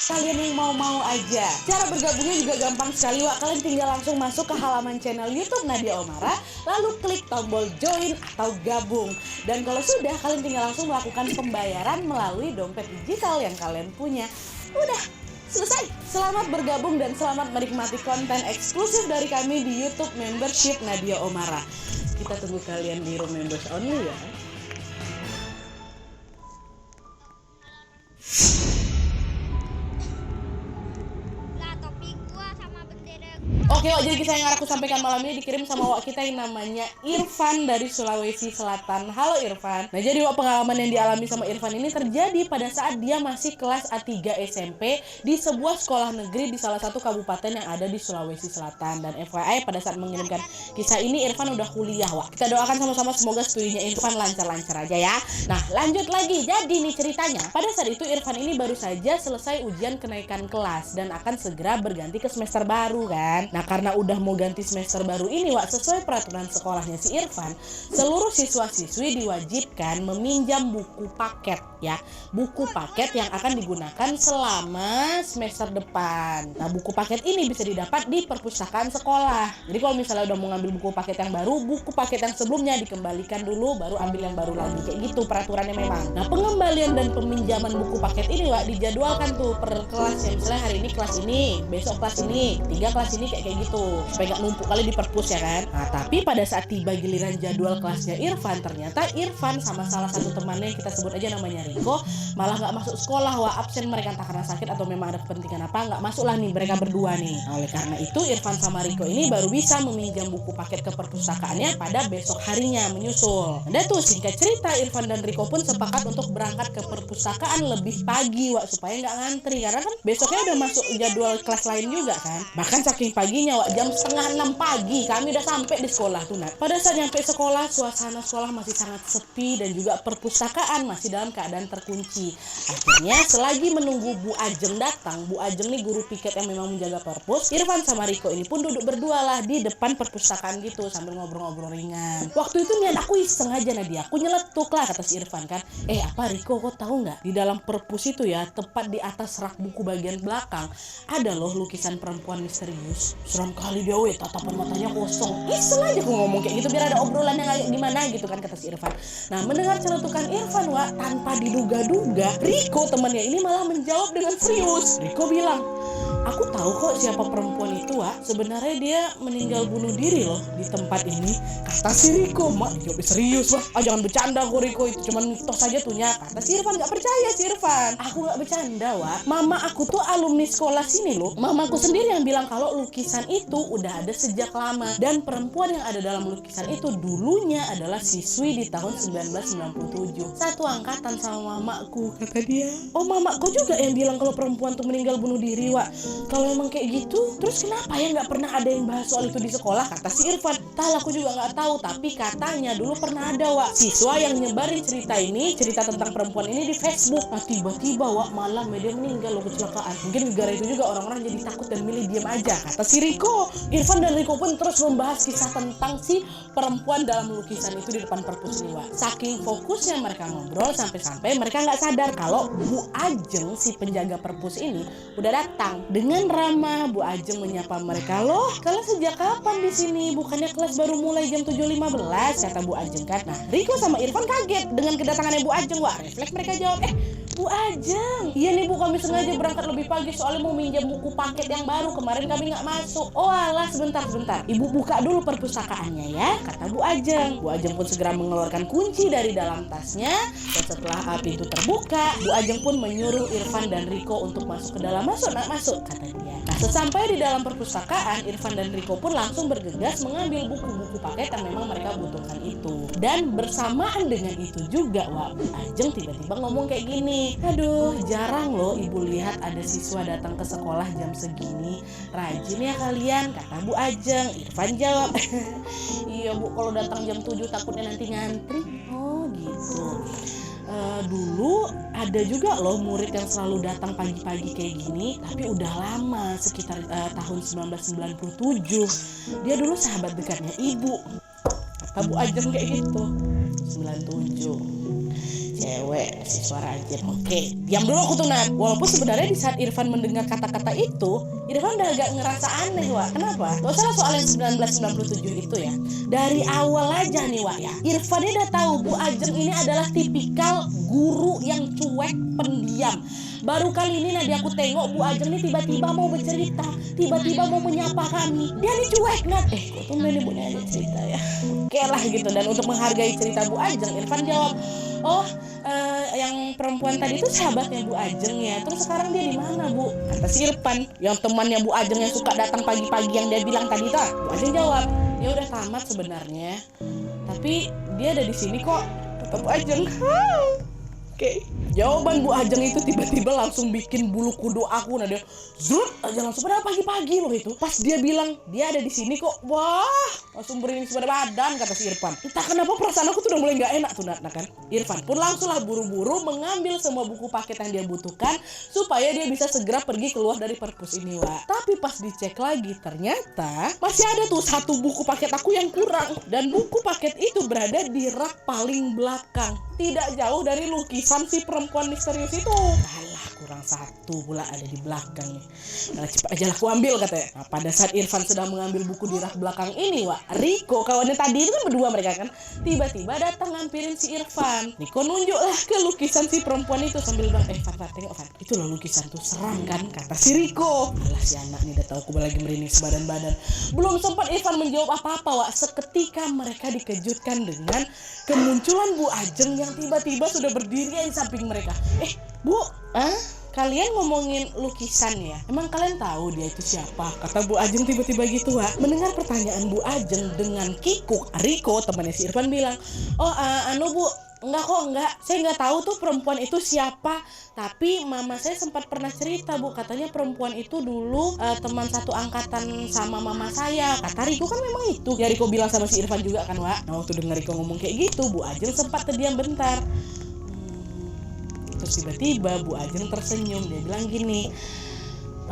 kalian yang mau-mau aja. Cara bergabungnya juga gampang sekali, Wak. Kalian tinggal langsung masuk ke halaman channel YouTube Nadia Omara, lalu klik tombol join atau gabung. Dan kalau sudah, kalian tinggal langsung melakukan pembayaran melalui dompet digital yang kalian punya. Udah, selesai. Selamat bergabung dan selamat menikmati konten eksklusif dari kami di YouTube Membership Nadia Omara. Kita tunggu kalian di room members only ya. Oke, Wak, jadi kisah yang aku sampaikan malam ini dikirim sama Wak kita yang namanya Irfan dari Sulawesi Selatan. Halo Irfan. Nah, jadi Wak, pengalaman yang dialami sama Irfan ini terjadi pada saat dia masih kelas A3 SMP di sebuah sekolah negeri di salah satu kabupaten yang ada di Sulawesi Selatan. Dan FYI, pada saat mengirimkan kisah ini Irfan udah kuliah, Wak. Kita doakan sama-sama semoga studinya Irfan lancar-lancar aja ya. Nah, lanjut lagi. Jadi nih ceritanya, pada saat itu Irfan ini baru saja selesai ujian kenaikan kelas dan akan segera berganti ke semester baru kan. Nah, karena udah mau ganti semester baru ini, Wak, sesuai peraturan sekolahnya si Irfan, seluruh siswa-siswi diwajibkan meminjam buku paket ya. Buku paket yang akan digunakan selama semester depan. Nah, buku paket ini bisa didapat di perpustakaan sekolah. Jadi kalau misalnya udah mau ngambil buku paket yang baru, buku paket yang sebelumnya dikembalikan dulu, baru ambil yang baru lagi. Kayak gitu peraturannya memang. Nah, pengembalian dan peminjaman buku paket ini, Wak, dijadwalkan tuh per kelas ya. Misalnya hari ini kelas ini, besok kelas ini, 3 kelas ini kayak gitu, supaya gak numpuk kali di perpus ya kan. Nah, tapi pada saat tiba giliran jadwal kelasnya Irfan, ternyata Irfan sama salah satu temannya yang kita sebut aja namanya Riko malah gak masuk sekolah, Wah. Absen mereka entah karena sakit atau memang ada kepentingan apa, gak masuklah nih mereka berdua nih. Nah, oleh karena itu Irfan sama Riko ini baru bisa meminjam buku paket ke perpustakaannya pada besok harinya menyusul. Ada tuh singkat cerita, Irfan dan Riko pun sepakat untuk berangkat ke perpustakaan lebih pagi, Wak, supaya gak ngantri, karena kan besoknya udah masuk jadwal kelas lain juga kan. Bahkan saking paginya, Wak, jam 5:30 pagi kami udah sampai di sekolah tuh. Nah, pada saat nyampe sekolah, suasana sekolah masih sangat sepi dan juga perpustakaan masih dalam keadaan terkunci. Akhirnya selagi menunggu Bu Ajeng datang, Bu Ajeng nih guru piket yang memang menjaga perpus, Irfan sama Riko ini pun duduk berdua lah di depan perpustakaan gitu sambil ngobrol-ngobrol ringan. Waktu itu niat aku iseng aja, Nadia, aku nyeletuk lah, kata si Irfan kan, apa Riko, kok tahu nggak di dalam perpus itu ya, tepat di atas rak buku bagian belakang ada loh lukisan perempuan misterius. Seram kali dia, tatapan matanya kosong. Iseng aja aku ngomong kayak gitu biar ada obrolan yang agak gimana gitu kan, kata si Irfan. Nah, mendengar celetukan Irfan, Wak, tanpa diduga-duga Riko temannya ini malah menjawab dengan serius. Riko bilang, aku tahu kok siapa perempuan itu, Wak. Sebenarnya dia meninggal bunuh diri loh di tempat ini, kata si Riko. Mak, jawab serius, Wak. Jangan bercanda kok, Riko, itu cuma mitos saja tuhnya, kata si Irfan. Gak percaya si Irfan. Aku gak bercanda, Wak. Mama aku tuh alumni sekolah sini loh. Mamaku sendiri yang bilang kalau lukisan itu udah ada sejak lama, dan perempuan yang ada dalam lukisan itu dulunya adalah siswi di tahun 1997, satu angkatan sama mamaku, kata dia. Oh, mamaku juga yang bilang kalau perempuan tuh meninggal bunuh diri, Wak. Kalau emang kayak gitu, terus kenapa ya nggak pernah ada yang bahas soal itu di sekolah, kata si Irfan. Aku juga nggak tahu, tapi katanya dulu pernah ada, Wak, siswa yang nyebarin cerita tentang perempuan ini di Facebook. Nah, tiba-tiba, Wak, malam dia meninggal loh, kecelakaan. Mungkin gara itu juga orang-orang jadi takut dan milih diam aja, kata si Riko. Irfan dan Riko pun terus membahas kisah tentang si perempuan dalam lukisan itu di depan perpus ini, Wak. Saking fokusnya mereka ngobrol sampai-sampai mereka nggak sadar kalau Bu Ajeng, si penjaga perpus ini, udah datang. Dengan ramah, Bu Ajeng menyapa mereka. Loh, kalian sejak kapan di sini? Bukannya kelas baru mulai jam 7.15, kata Bu Ajeng kan. Nah, Riko sama Irfan kaget dengan kedatangannya Bu Ajeng, Wak. Refleks mereka jawab, Bu Ajeng, iya nih Bu, kami sengaja berangkat lebih pagi soalnya mau minjam buku paket yang baru, kemarin kami nggak masuk. Oh alah, sebentar, Ibu buka dulu perpustakaannya ya, kata Bu Ajeng. Bu Ajeng pun segera mengeluarkan kunci dari dalam tasnya, dan setelah pintu terbuka, Bu Ajeng pun menyuruh Irfan dan Riko untuk masuk ke dalam. Masuk, kata dia. Nah, sesampai di dalam perpustakaan, Irfan dan Riko pun langsung bergegas mengambil buku-buku paket yang memang mereka butuhkan itu. Dan bersamaan dengan itu juga, Wak, Bu Ajeng tiba-tiba ngomong kayak gini, aduh, jarang loh ibu lihat ada siswa datang ke sekolah jam segini. Rajin ya kalian, kata Bu Ajeng. Irfan jawab, iya Bu, kalau datang jam 7 takutnya nanti ngantri. Oh gitu. Dulu ada juga loh murid yang selalu datang pagi-pagi kayak gini, tapi udah lama, sekitar tahun 1997. Dia dulu sahabat dekatnya ibu, kata Bu Ajeng kayak gitu. 97. cewek si suara anjir. Oke, diam dulu aku tuh Nat. Walaupun sebenarnya di saat Irfan mendengar kata-kata itu, Irfan udah agak ngerasa aneh Wak. Kenapa? Gak salah soal yang 1997 itu ya. Dari awal aja nih Wak ya, Irfan dia udah tahu Bu Ajeng ini adalah tipikal guru yang cuek, pendiam. Baru kali ini Nadia aku tengok Bu Ajeng nih tiba-tiba mau bercerita, tiba-tiba mau menyapa kami. Dia nih cuek Nat. Kok tuh ibunya ada cerita ya. Oke lah gitu. Dan untuk menghargai cerita Bu Ajeng, Irfan jawab, yang perempuan tadi itu sahabatnya Bu Ajeng ya. Terus sekarang dia di mana Bu? Kata si Irfan, yang temannya Bu Ajeng yang suka datang pagi-pagi yang dia bilang tadi tuh. Bu Ajeng jawab, dia udah tamat sebenarnya, tapi dia ada di sini kok. Kata Bu Ajeng. Oke. Jawaban Bu Ajeng itu tiba-tiba langsung bikin bulu kudu aku Nadia zrut aja langsung pada pagi-pagi loh itu. Pas dia bilang dia ada di sini kok, wah langsung beriring pada badan kata si Irfan. Entah kenapa perasaan aku tuh udah mulai nggak enak tuh Nat kan. Irfan pun langsunglah buru-buru mengambil semua buku paket yang dia butuhkan supaya dia bisa segera pergi keluar dari perpus ini Wak. Tapi pas dicek lagi ternyata masih ada tuh satu buku paket aku yang kurang, dan buku paket itu berada di rak paling belakang, tidak jauh dari lukisan si perempuan misterius itu. Alah, kurang satu pula ada di belakang nih. Nah, cepat aja lah aku ambil katanya. Nah, pada saat Irfan sedang mengambil buku di rak belakang ini Wak, Riko kawannya tadi itu kan berdua mereka kan, tiba-tiba datang ngampirin si Irfan. Riko nunjuklah ke lukisan si perempuan itu sambil bilang, Fan, tengok Fan, itu loh lukisan tuh, seram kan, kata si Riko. Alah, si anak nih udah tahu aku lagi merinding sebadan-badan. Belum sempat Irfan menjawab apa-apa Wak, seketika mereka dikejutkan dengan kemunculan Bu Ajeng yang tiba-tiba sudah berdiri di samping mereka. Bu, kalian ngomongin lukisan ya? Emang kalian tahu dia itu siapa? Kata Bu Ajeng tiba-tiba gitu Wak. Mendengar pertanyaan Bu Ajeng dengan kikuk, Riko temannya si Irfan bilang, Bu, enggak, saya nggak tahu tuh perempuan itu siapa. Tapi mama saya sempat pernah cerita Bu, katanya perempuan itu dulu teman satu angkatan sama mama saya. Kata Riko kan memang itu. Ya Riko bilang sama si Irfan juga kan Wak. Nah waktu dengar Riko ngomong kayak gitu, Bu Ajeng sempat terdiam bentar. Terus tiba-tiba Bu Ajeng tersenyum, dia bilang gini,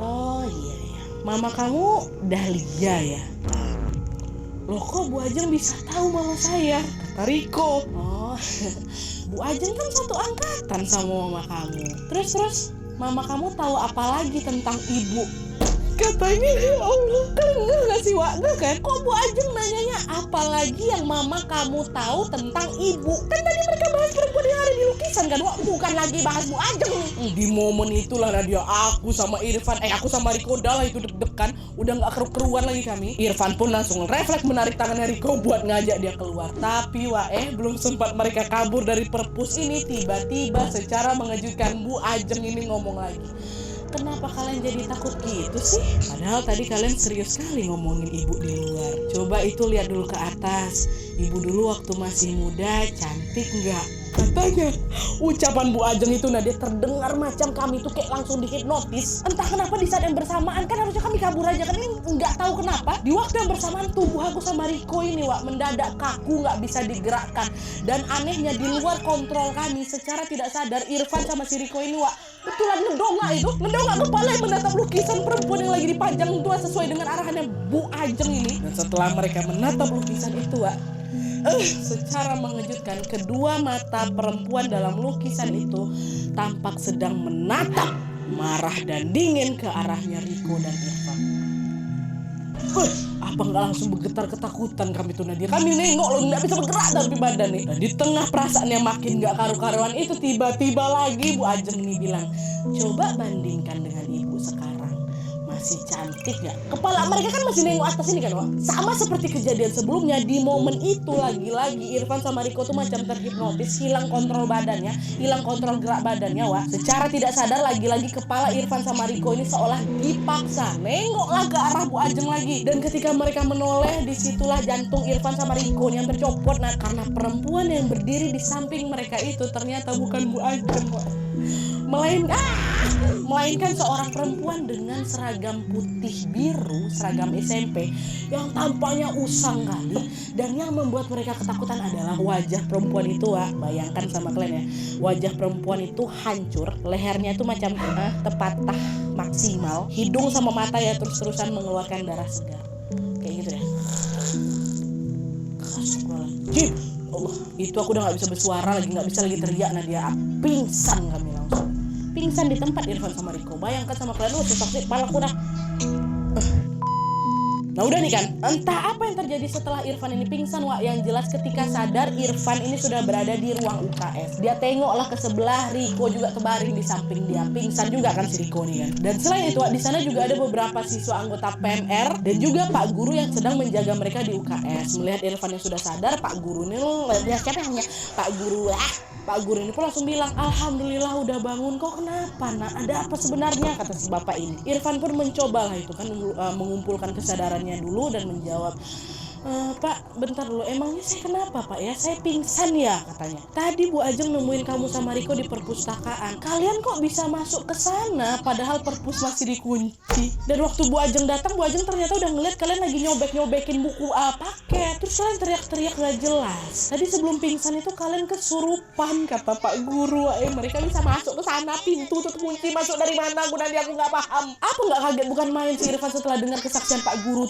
oh iya, mama kamu Dahlia ya? Loh kok Bu Ajeng bisa tahu mama saya? Kata Riko. Bu Ajeng kan satu angkatan sama mama kamu. Terus mama kamu tahu apa lagi tentang ibu? Katanya, ya Allah, kalian gak sih Wak? Gak kan? Kok Bu Ajeng nanyanya apalagi yang mama kamu tahu tentang ibu? Kan tadi mereka bahas perempuan yang ada di lukisan kan Wak? Bukan lagi bahas Bu Ajeng nih. Di momen itulah Nadia, aku sama Irfan, aku sama Riko udah lah itu deg-degan, udah gak keru-keruan lagi kami. Irfan pun langsung refleks menarik tangannya Riko buat ngajak dia keluar. Tapi Wak, belum sempat mereka kabur dari perpus ini, tiba-tiba secara mengejutkan Bu Ajeng ini ngomong lagi. Kenapa kalian jadi takut gitu sih? Padahal tadi kalian serius sekali ngomongin ibu di luar. Coba itu lihat dulu ke atas. Ibu dulu waktu masih muda, cantik nggak? Katanya ucapan Bu Ajeng itu Nadia terdengar macam kami tuh kayak langsung dihipnotis. Entah kenapa di saat yang bersamaan kan harusnya kami kabur aja kan, ini nggak tahu kenapa di waktu yang bersamaan tubuh aku sama Riko ini Wak mendadak kaku, nggak bisa digerakkan. Dan anehnya di luar kontrol kami, secara tidak sadar Irfan sama si Riko ini Wak betulan ngedongak kepala yang menatap lukisan perempuan yang lagi dipajang tua sesuai dengan arahannya Bu Ajeng ini. Dan setelah mereka menatap lukisan itu Wak, secara mengejutkan kedua mata perempuan dalam lukisan itu tampak sedang menatap marah dan dingin ke arahnya Riko dan Irfan. Apa nggak langsung bergetar ketakutan kami tuh Nadia? Kami nengok loh, nggak bisa bergerak dari badan nih. Dan di tengah perasaan yang makin nggak karu-karuan itu, tiba-tiba lagi Bu Ajeng nih bilang, coba bandingkan dengan ibu sekarang, masih cantik gak? Kepala mereka kan masih nengok atas ini kan Wak. Sama seperti kejadian sebelumnya, di momen itu lagi-lagi Irfan sama Riko tuh macam terhipnotis, hilang kontrol badannya, hilang kontrol gerak badannya Wak. Secara tidak sadar lagi-lagi kepala Irfan sama Riko ini seolah dipaksa nengoklah ke arah Bu Ajeng lagi. Dan ketika mereka menoleh, disitulah jantung Irfan sama Riko yang tercopot. Nah, karena perempuan yang berdiri di samping mereka itu ternyata bukan Bu Ajeng Wak, melainkan seorang perempuan dengan seragam putih biru, seragam SMP yang tampaknya usang kali. Dan yang membuat mereka ketakutan adalah wajah perempuan itu Wak. Bayangkan sama kalian ya, wajah perempuan itu hancur, lehernya itu macam terpatah maksimal, hidung sama mata ya terus-terusan mengeluarkan darah segar kayak gitu deh. Astagfirullahaladzim, Allah, itu aku udah nggak bisa bersuara lagi, nggak bisa lagi teriak. Nadia pingsan kami langsung. Pingsan di tempat Irfan sama Riko. Bayangkan sama kalian, susah pala aku dah. Nah udah nih kan, entah apa yang terjadi setelah Irfan ini pingsan, Wak. Yang jelas ketika sadar, Irfan ini sudah berada di ruang UKS. Dia tengoklah ke sebelah, Riko juga terbaring di samping dia. Pingsan juga kan si Riko nih kan. Dan selain itu, Wak, di sana juga ada beberapa siswa anggota PMR dan juga Pak Guru yang sedang menjaga mereka di UKS. Melihat Irfan yang sudah sadar, Pak Guru ini siapa namanya? Pak Guru ini pun langsung bilang, alhamdulillah udah bangun. Kok kenapa nak? Ada apa sebenarnya? Kata si bapak ini. Irfan pun mencoba lah itu kan mengumpulkan kesadarannya dulu dan menjawab, Pak, bentar dulu, emangnya saya kenapa Pak ya? Saya pingsan ya, katanya. Tadi Bu Ajeng nemuin kamu sama Riko di perpustakaan. Kalian kok bisa masuk ke sana padahal perpus masih dikunci? Dan waktu Bu Ajeng datang, Bu Ajeng ternyata udah ngeliat kalian lagi nyobek-nyobekin buku paket. Terus kalian teriak-teriak gak jelas. Tadi sebelum pingsan itu kalian kesurupan, kata Pak Guru. Mereka bisa masuk ke sana, pintu tuh kunci, masuk dari mana? Gunanya aku gak paham. Apa gak kaget bukan main si Irfan setelah dengar kesaksian Pak Guru tuh.